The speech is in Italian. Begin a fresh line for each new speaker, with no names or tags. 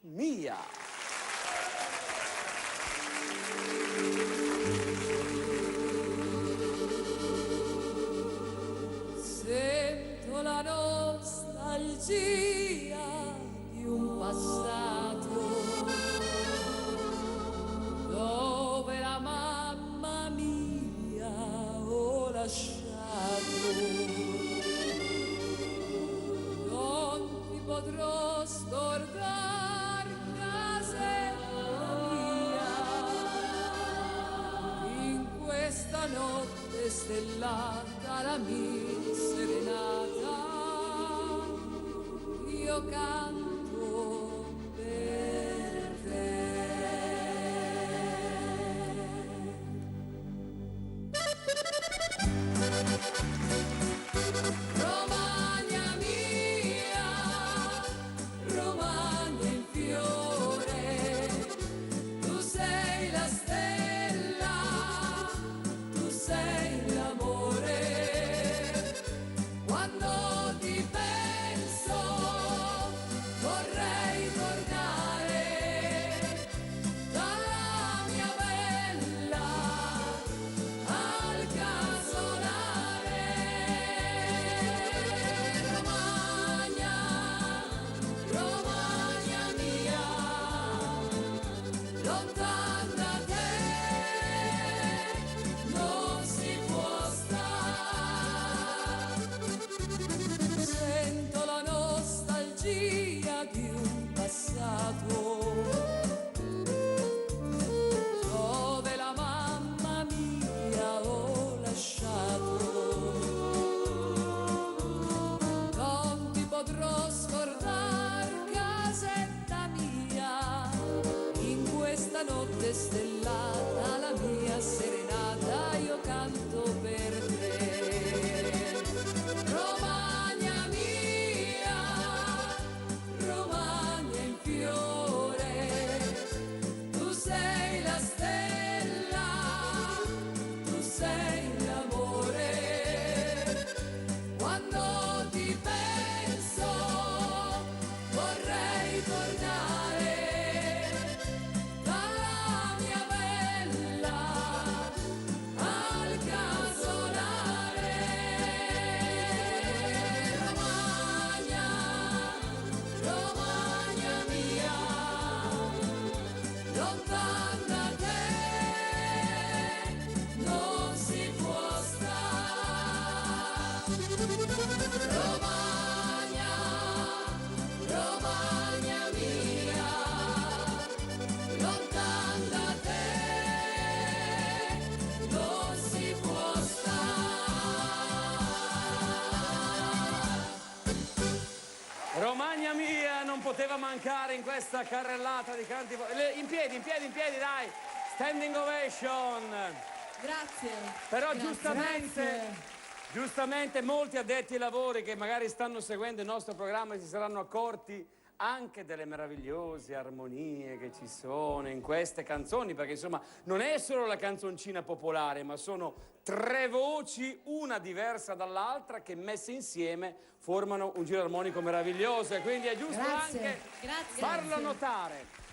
Mia.
Sento la nostalgia di un passato dove la mamma mia ho lasciato. Non ti potrò scordare casetta mia in questa notte stellata, la mia serenata, io canto per te. Romagna mia, Romagna in fiore, tu sei la stella, tu sei l'amore. Quando ti penso vorrei tornare dalla mia bella al casolare. Romagna, Romagna mia, lontana da te non si può stare. Sento la nostalgia di un passato dove la mamma mia ho lasciato. Non ti potrò scordare casetta mia in questa notte stellata, la mia serenata, io canto per te. Romagna mia, Romagna in fiore, tu sei la stella, tu sei l'amore. Quando ti penso vorrei tornare dalla mia bella al casolare. Romagna, Romagna mia, lontana da te non si può stare. Romagna, Romagna mia, lontana da te non si può stare.
Romagna mia non poteva mancare in questa carrellata di canti. In piedi, dai! Standing ovation!
Grazie.
Però
Grazie.
giustamente molti addetti ai lavori che magari stanno seguendo il nostro programma si saranno accorti anche delle meravigliose armonie che ci sono in queste canzoni, perché insomma non è solo la canzoncina popolare, ma sono tre voci, una diversa dall'altra, che messe insieme formano un giro armonico meraviglioso, e quindi è giusto anche farlo notare.